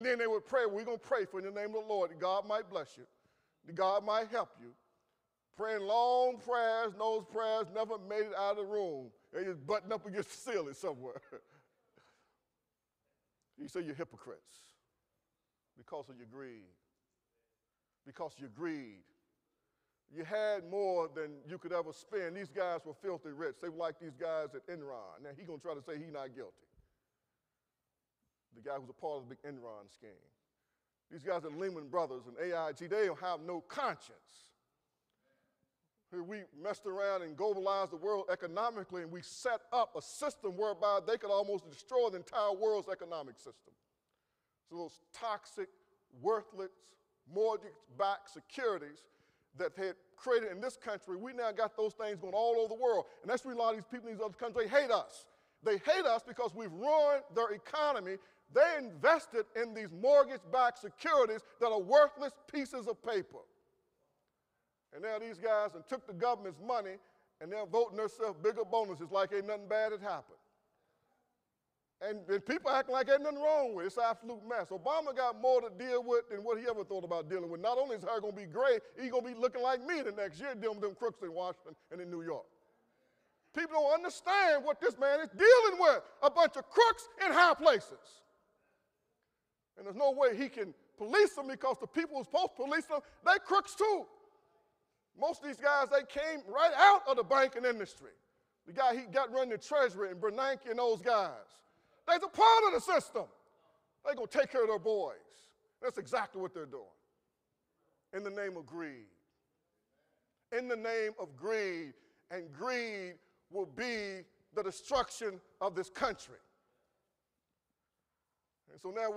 Then they would pray. We're going to pray for in the name of the Lord that God might bless you, that God might help you. Praying long prayers, and those prayers never made it out of the room. They just buttoned up against the ceiling somewhere. He said, you're hypocrites because of your greed. Because of your greed. You had more than you could ever spend. These guys were filthy rich. They were like these guys at Enron. Now, he's going to try to say he's not guilty. The guy who's a part of the big Enron scheme. These guys at Lehman Brothers and AIG, they don't have no conscience. Here we messed around and globalized the world economically, and we set up a system whereby they could almost destroy the entire world's economic system. So those toxic, worthless, mortgage-backed securities that they had created in this country, we now got those things going all over the world. And that's why a lot of these people in these other countries, they hate us. They hate us because we've ruined their economy. They invested in these mortgage-backed securities that are worthless pieces of paper. And now these guys and took the government's money and they're voting themselves bigger bonuses like ain't nothing bad had happened. And people acting like ain't nothing wrong with it. It's an absolute mess. Obama got more to deal with than what he ever thought about dealing with. Not only is her going to be great, he's going to be looking like me the next year dealing with them crooks in Washington and in New York. People don't understand what this man is dealing with. A bunch of crooks in high places. And there's no way he can police them because the people who's supposed to police them, they crooks too. Most of these guys, they came right out of the banking industry. The guy he got running the Treasury and Bernanke and those guys. They're a part of the system. They're going to take care of their boys. That's exactly what they're doing. In the name of greed. In the name of greed. And greed will be the destruction of this country. And so now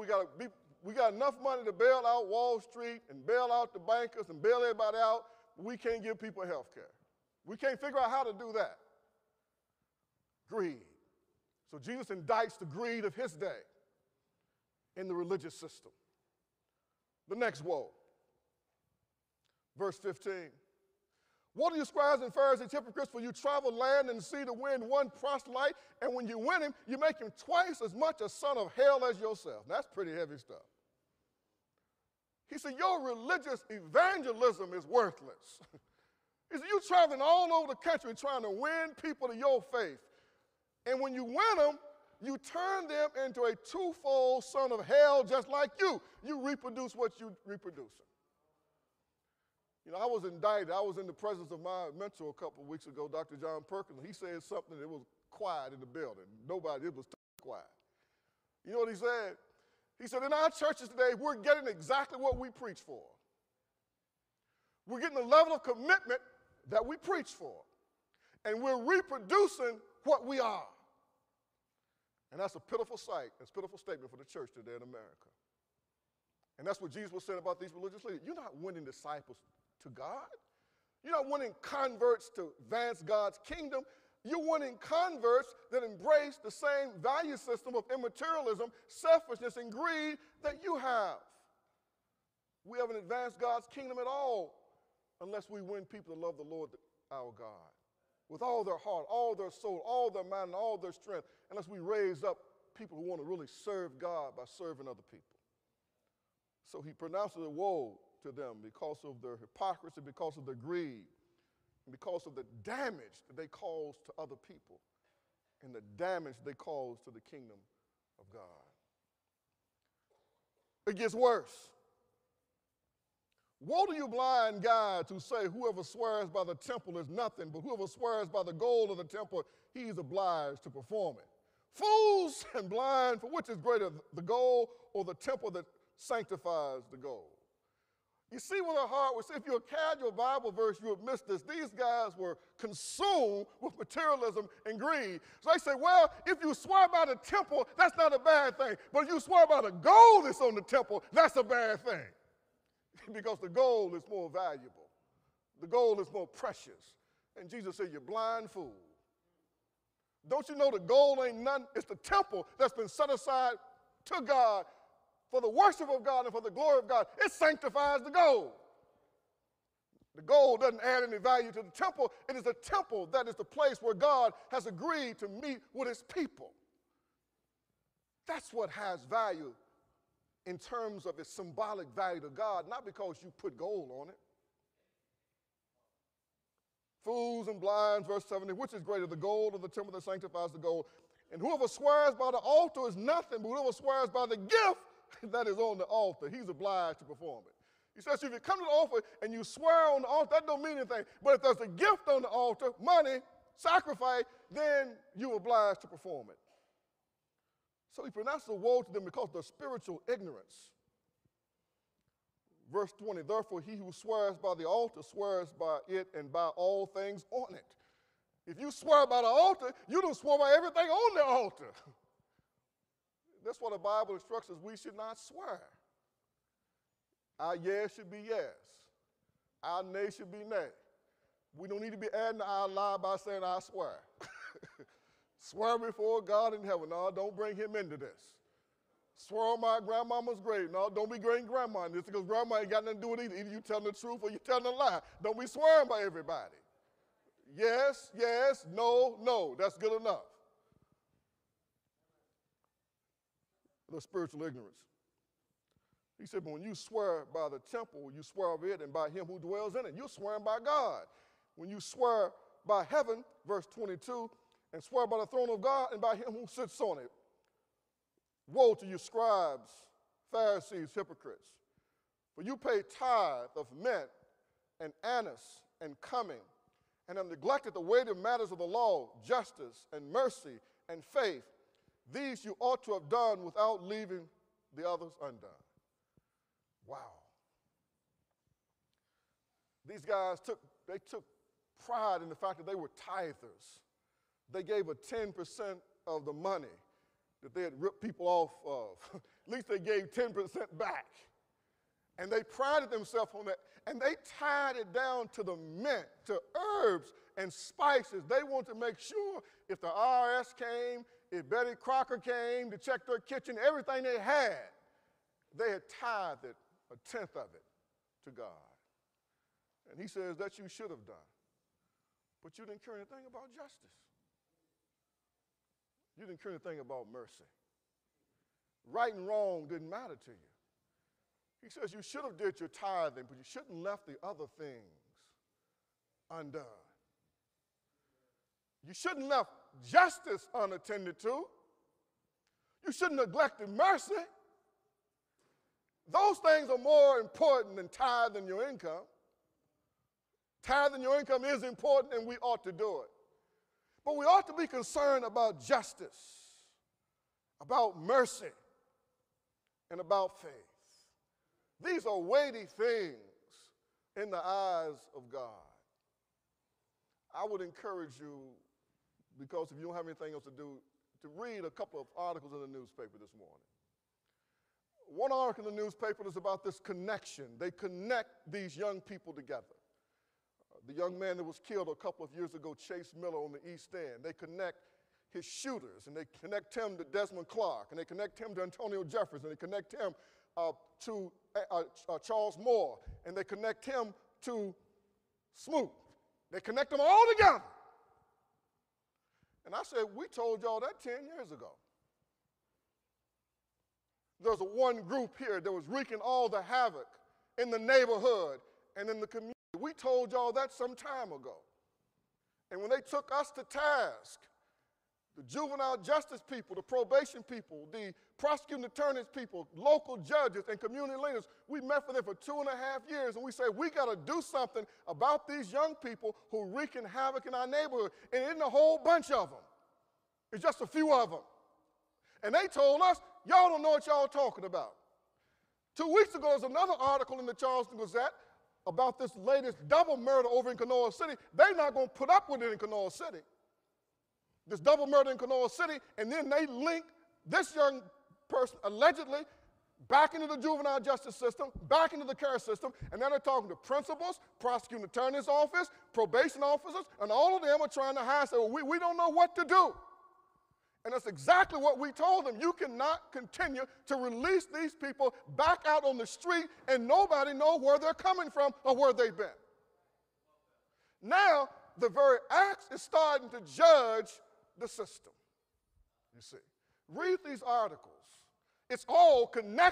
we got enough money to bail out Wall Street and bail out the bankers and bail everybody out, but we can't give people health care. We can't figure out how to do that. Greed. So Jesus indicts the greed of his day in the religious system. The next woe. Verse 15. What are you scribes and Pharisees, hypocrites, for you travel land and sea to win one proselyte, and when you win him, you make him twice as much a son of hell as yourself. That's pretty heavy stuff. He said, your religious evangelism is worthless. He said, you're traveling all over the country trying to win people to your faith. And when you win them, you turn them into a twofold son of hell just like you. You reproduce what you reproducing. You know, I was indicted. I was in the presence of my mentor a couple of weeks ago, Dr. John Perkins. He said something that was quiet in the building. Nobody, it was quiet. You know what he said? He said, in our churches today, we're getting exactly what we preach for. We're getting the level of commitment that we preach for. And we're reproducing what we are. And that's a pitiful sight. That's a pitiful statement for the church today in America. And that's what Jesus was saying about these religious leaders. You're not winning disciples to God. You're not winning converts to advance God's kingdom. You're winning converts that embrace the same value system of immaterialism, selfishness, and greed that you have. We haven't advanced God's kingdom at all unless we win people to love the Lord our God with all their heart, all their soul, all their mind, and all their strength, unless we raise up people who want to really serve God by serving other people. So he pronounces a woe to them because of their hypocrisy, because of their greed, and because of the damage that they cause to other people and the damage they cause to the kingdom of God. It gets worse. Woe to you blind guides who say whoever swears by the temple is nothing, but whoever swears by the gold of the temple, he is obliged to perform it. Fools and blind, for which is greater, the gold or the temple that sanctifies the gold? You see what our heart was. If you had carried your Bible verse, you would miss this. These guys were consumed with materialism and greed. So they say, well, if you swear by the temple, that's not a bad thing. But if you swear by the gold that's on the temple, that's a bad thing. Because the gold is more valuable. The gold is more precious. And Jesus said, you blind fool. Don't you know the gold ain't nothing? It's the temple that's been set aside to God for the worship of God and for the glory of God. It sanctifies the gold. The gold doesn't add any value to the temple. It is the temple that is the place where God has agreed to meet with his people. That's what has value in terms of its symbolic value to God, not because you put gold on it. Fools and blinds, verse 70, which is greater, the gold or the timber that sanctifies the gold? And whoever swears by the altar is nothing, but whoever swears by the gift that is on the altar, he's obliged to perform it. He says, if you come to the altar and you swear on the altar, that don't mean anything. But if there's a gift on the altar, money, sacrifice, then you're obliged to perform it. So he pronounces a woe to them because of their spiritual ignorance. Verse 20, therefore he who swears by the altar swears by it and by all things on it. If you swear by the altar, you don't swear by everything on the altar. That's what the Bible instructs us. We should not swear. Our yes should be yes. Our nay should be nay. We don't need to be adding to our lie by saying, I swear. Swear before God in heaven. No, don't bring him into this. Swear on my grandmama's grave. No, don't be great grandma in this because grandma ain't got nothing to do with it either. Either you telling the truth or you telling a lie. Don't be swearing by everybody. Yes, yes, no, no. That's good enough. The spiritual ignorance. He said, but when you swear by the temple, you swear of it and by him who dwells in it. You're swearing by God. When you swear by heaven, verse 22, and swear by the throne of God and by him who sits on it. Woe to you, scribes, Pharisees, hypocrites, for you pay tithe of mint and anise and cumin, and have neglected the weighty matters of the law, justice and mercy and faith. These you ought to have done without leaving the others undone. Wow. These guys took pride in the fact that they were tithers. They gave a 10% of the money that they had ripped people off of. At least they gave 10% back. And they prided themselves on that. And they tied it down to the mint, to herbs and spices. They wanted to make sure if the IRS came, if Betty Crocker came to check their kitchen, everything they had tithed it, a tenth of it, to God. And he says that you should have done. But you didn't care anything about justice. You didn't care anything about mercy. Right and wrong didn't matter to you. He says you should have did your tithing, but you shouldn't have left the other things undone. You shouldn't have left justice unattended to. You shouldn't have neglected mercy. Those things are more important than tithing your income. Tithing your income is important, and we ought to do it. But we ought to be concerned about justice, about mercy, and about faith. These are weighty things in the eyes of God. I would encourage you, because if you don't have anything else to do, to read a couple of articles in the newspaper this morning. One article in the newspaper is about this connection. They connect these young people together. The young man that was killed a couple of years ago, Chase Miller, on the East End. They connect his shooters, and they connect him to Desmond Clark, and they connect him to Antonio Jefferson, and they connect him to Charles Moore, and they connect him to Smoot. They connect them all together. And I said, we told y'all that 10 years ago. There's a one group here that was wreaking all the havoc in the neighborhood and in the community. We told y'all that some time ago. And when they took us to task, the juvenile justice people, the probation people, the prosecuting attorneys people, local judges, and community leaders, we met for them for 2.5 years, and we said, we got to do something about these young people who are wreaking havoc in our neighborhood. And it isn't a whole bunch of them. It's just a few of them. And they told us, y'all don't know what y'all talking about. 2 weeks ago, there's another article in the Charleston Gazette about this latest double murder over in Kanoa City. They're not going to put up with it in Kanoa City. This double murder in Kanoa City, and then they link this young person allegedly back into the juvenile justice system, back into the care system, and then they're talking to principals, prosecuting attorney's office, probation officers, and all of them are trying to hide, say, well, we don't know what to do. And that's exactly what we told them. You cannot continue to release these people back out on the street and nobody know where they're coming from or where they've been. Now, the very acts is starting to judge the system, you see. Read these articles. It's all connected.